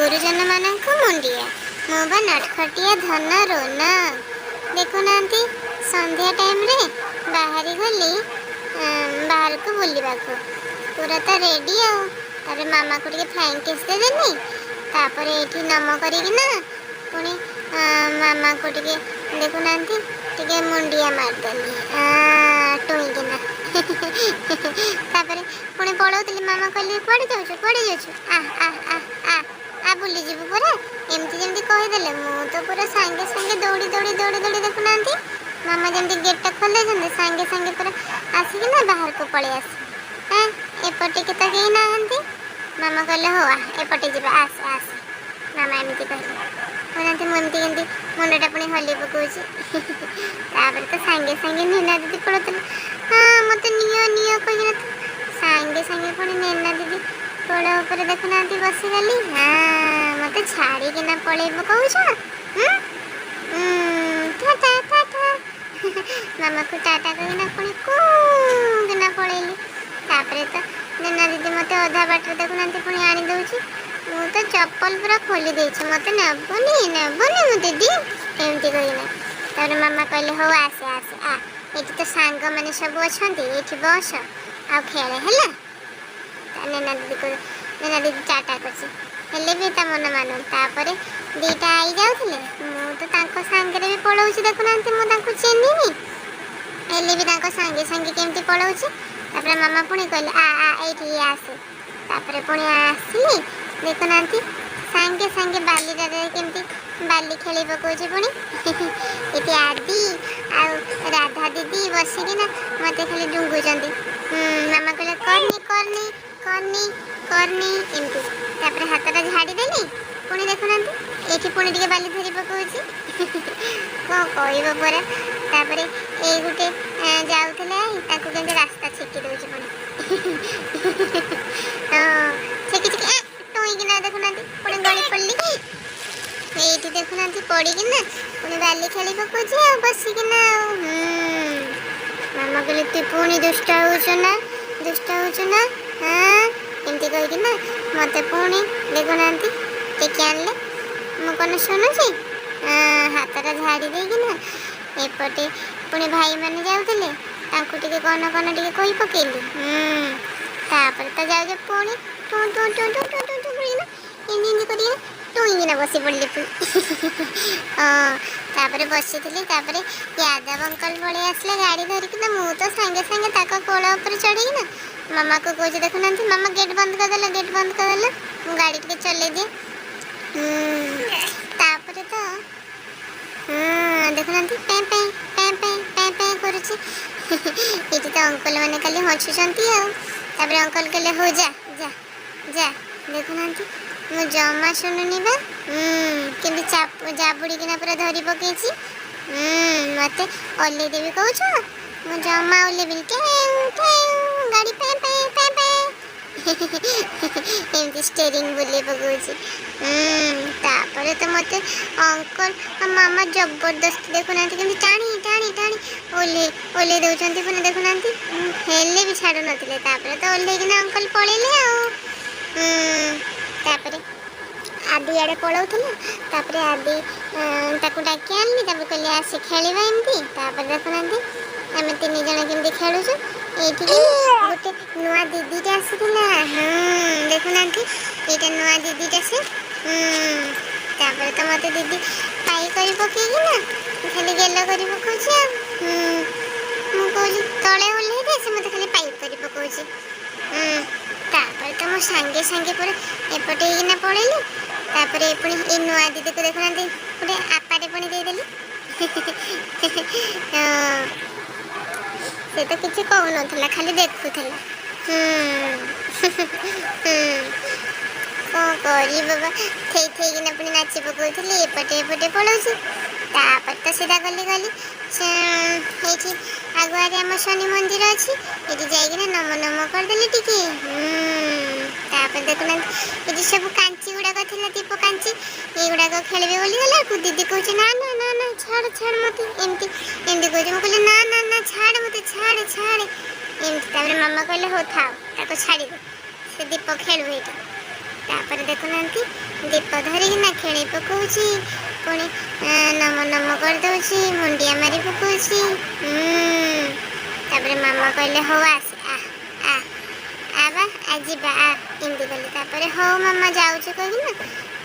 गुरुजन मानक मुंडिया मो बा नटखटिया धन रोना देखुना संध्या टाइम रे बाहरी गली बाहर को बुलवा पूरा तो रेडी आरे मामा को टे फ्लाइंग किस देदेनी तापर ये नम करना पुणी मामा को टे देखुना टे मुंडिया मारदेली टुईकिना पुणी पढ़ाऊली मामा कहली कड़े जाऊँ आ आ आ आ आ बुली जीव पूरा एमती जमी कहीदेले मु तो पूरा सांगे सांगे दौड़ी दौड़ी दौड़ी दौड़ी देखुना मामा जमी गेटा खोले सांगे सांगे पूरा आसिक ना बाहर को पलि आस एपटे के तो कहीं ना मामा कहले हो आ एपटे जा आस आस मामा एमती कहले मुझे मुझे मुंडा पुणी हल्ली पकाऊँ तो सांगे सांगे नीना दीदी पड़ोला हाँ मत नियो कही सांगे सांगे पुणी नीना दीदी कोड़ उपर देखुना बसीगली हाँ मत छाड़ीकिना पलैब कौच टाटा टाटा मामा को टाटा कहना पुणी कूना पलैली तापर तो नीना दीदी मत अधा बाटर देखुना पुणी आनी दौची मु तो चप्पल पूरा खोली देछि मत नेबनी नेबनी मु दीदी एमती कहना तापर मामा कहले हो आसे आसे आ ये तो सांग मैंने सब अच्छा ये बस आ खेले है नैना दीदी चाटा कर भी ता मन मान तापर दीटा आई जाऊे मु सांगे भी पढ़ाऊँ देखुना मुझे चिन्हनी हेल्ले भी सांगे सांगे केमती पढ़ाऊँ मामा पुणी कहले आ आ ये आसे तापर पुणी आसली देखुना सांगे सांगे बाली केमती बाली खेल पकाऊँ पुणी ये आदि आ राधा दीदी बसिकिना मत खाली डुंगुंट मामा कहले करनी करनी करनी करनी एमती तापर हाथटा झाड़ीदेली पुणी देखुना ये पुणी टे बाली धरी पकाऊँ कौन कह परा तापर ये गोटे जाऊे केमती रास्ता छेकी दूसरी पुणी हाँ छेकी छेकी टोईकिना देखुना पुणी गली पड़ी ये देखुना पड़ीकिना पुणी बाली खेली पकाऊँ बसिकिना मामा कहले तु पुणी दुष्ट हो ना हाँ एमती कहीकिना मत पुणी देखुना टेकी आनले मु कौन शुणुची हाथटा झाड़ी देकिना एपटे पुणी भाई मैंने जाऊले टे कौन कौन टे कही पकेली तापर तो जाऊ पुणी टू टू टू टू टू टू टू करना कर टुईकिना बसी पड़ली तापर बसी तापर यादव अंकल पलि आसले गाड़ी धरिकिना मु तो सांगे सांगे कोल उपर चढ़ीकिना मामा को कहे देखुना मामा गेट बंद करदेला मु गाड़ी टे चले दिए तापर तो देखुना पे पे पे पे पे पे करुची ये तो अंकल मैंने खाली हसुँच अंकल कहले हो जा जा जा देखुना मु जमा शुणुनी बा केमती जाबुड़ीकिना पूरा धरी पकई मत ओल्ले देवी कौच मु जमा ओल्ले भी गाड़ी पे पे पे पे एमती स्टेरिंग बुले पकाऊँ तापर तो मत अंकल मामा जबरदस्त देखुना केमती टाणी टाणी टाणी ओल्ले ओल्ले दौरान पुणी देखुना हेल्ले भी छाड़ू नथिले तापर तो ओल्लेकिना अंकल पलैले तापर आदि आड़े पलाऊला तापर आदि डाकी आनली कहली आसे खेल एमती तापर देखुना आम तीन जन केमती खेलुचु ये गोटे नुआ दीदीटे आसीला हाँ देखुना ये नुआ दीदीटे से तापर तो मत दीदी पाई कर पकईकिना खाली गेल कर पकाऊँ मुझे तले ओल्ले से मत खाली पाइप कर पकाऊँ तापर तो मो सांगे सांगे पूरा एपटे होना पलैली तापर पुणी ये नुआ दीदी को देखुना गोटे आपाटे पुणी देदेली से तो किसी कहून खाली देखुला कौन करी बाबा थी थीकिना पुणी नाची पकाऊली एपटे एपटे पलाऊँ तापर तो सीधा गली गली ये आगुआरे आम शनि मंदिर अच्छी ये जाइना नम नम करदेली टी तापर देखुना ये सब कांची गुड़ाक थी दीप कांची ये गुड़ाक खेलबे बोली गला दीदी कहे ना ना ना ना छाड़ छाड़ मत एमती एमती कहे मुझे ना ना ना छाड़ मत छाड़ छाड़ एमती तापर मामा कहले हो था छाड़ी दे से दीप खेलु ये ତାପରେ ଦେଖୁନାହାନ୍ତି ଦୀପ ଧରିକିନା ଖେଳି ପକଉଛି, ପୁଣି ନମ ନମ କରିଦଉଛି, ମୁଣ୍ଡିଆ ମାରି ପକଉଛି। ତାପରେ ମାମା କହିଲେ ହଉ ଆସେ ଆ ବା ଯିବା ଏମିତି କଲି। ତାପରେ ହଉ ମାମା ଯାଉଛି କହିକିନା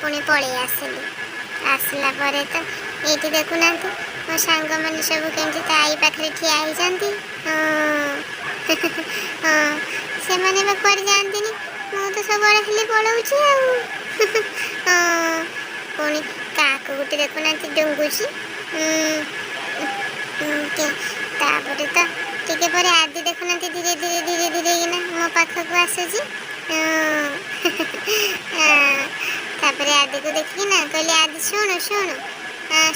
ପୁଣି ପଳେଇ ଆସିଲି। ଆସିଲା ପରେ ତ ଏଇଠି ଦେଖୁନାହାନ୍ତି ମୋ ସାଙ୍ଗମାନେ ସବୁ କେମିତି ତା ଆଈ ପାଖରେ ଠିଆ ହେଇଛନ୍ତି। ହଁ ସେମାନେ ବା କୁଆଡ଼େ ଯାଆନ୍ତିନି, ମୁଁ ତ ସବୁବେଳେ ଖାଲି ପଳଉଛି ଆଉ। ହଁ ପୁଣି କାହାକୁ ଗୋଟେ ଦେଖୁନାହାନ୍ତି ଡୁଙ୍ଗୁଛି। ତାପରେ ତ ଟିକେ ପରେ ଆଦି ଦେଖୁନାହାନ୍ତି ଧୀରେ ଧୀରେ ଧୀରେ ଧୀରେ କିନା ମୋ ପାଖକୁ ଆସୁଛି। ତାପରେ ଆଦିକୁ ଦେଖିକିନା କହିଲି ଆଦି ଶୁଣୁ ଶୁଣୁ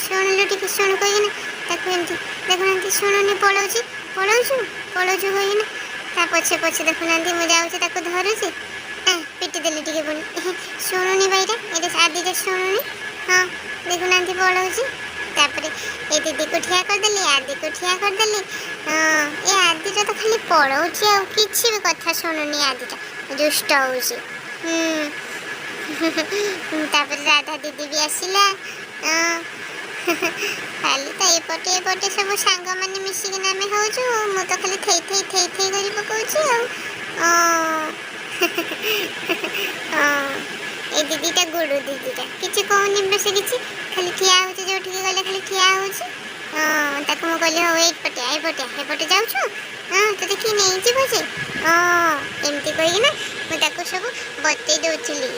ଶୁଣିଲୁ ଟିକେ ଶୁଣୁ କହିକିନା ତାକୁ ଏମିତି ଦେଖୁନାହାନ୍ତି ଶୁଣୁନି ପଳଉଛି ପଳଉଛୁ ପଳଉଛୁ କହିକିନା ତା ପଛେ ପଛେ ଦେଖୁନାହାନ୍ତି ମୁଁ ଯାଉଛି ତାକୁ ଧରୁଛି। ପିଟି ଦେଲି ଟିକେ ପୁଣି ଶୁଣୁନି ଭାଇଟା ଏଇଟା ଆଦିଟା ଶୁଣୁନି। ହଁ ଦେଖୁନାହାନ୍ତି ପଳଉଛି। ତାପରେ ଏ ଦିଦିକୁ ଠିଆ କରିଦେଲି, ଆଦିକୁ ଠିଆ କରିଦେଲି। ଏ ଆଦିଟା ତ ଖାଲି ପଳଉଛି ଆଉ କିଛି ବି କଥା ଶୁଣୁନି। ଆଦିଟା ଦୁଷ୍ଟ ହଉଛି। ତାପରେ ରାଧା ଦିଦି ବି ଆସିଲା। ଖାଲି ତ ଏପଟେ ଏପଟେ ସବୁ ସାଙ୍ଗମାନେ ମିଶିକିନା ଆମେ ହଉଛୁ। ମୁଁ ତ ଖାଲି ଥେଇ ଥେଇ ଥେଇ ଥେଇ କରି ପକଉଛି ଆଉ। ଏ ଦିଦିଟା ଗୁଡୁ ଦିଦିଟା କିଛି କହୁନି ବେଶୀ କିଛି, ଖାଲି ଠିଆ ହଉଛି ଯୋଉଠିକି ଗଲେ ଖାଲି ଠିଆ ହଉଛି। ତାକୁ ମୁଁ କହିଲି ହଉ ଏପଟେ ଯାଉଛୁ ତୋତେ କିଏ ନେଇଯିବ ଯେ ଏମିତି କହିକିନା ମୁଁ ତାକୁ ସବୁ ବତେଇ ଦଉଥିଲି।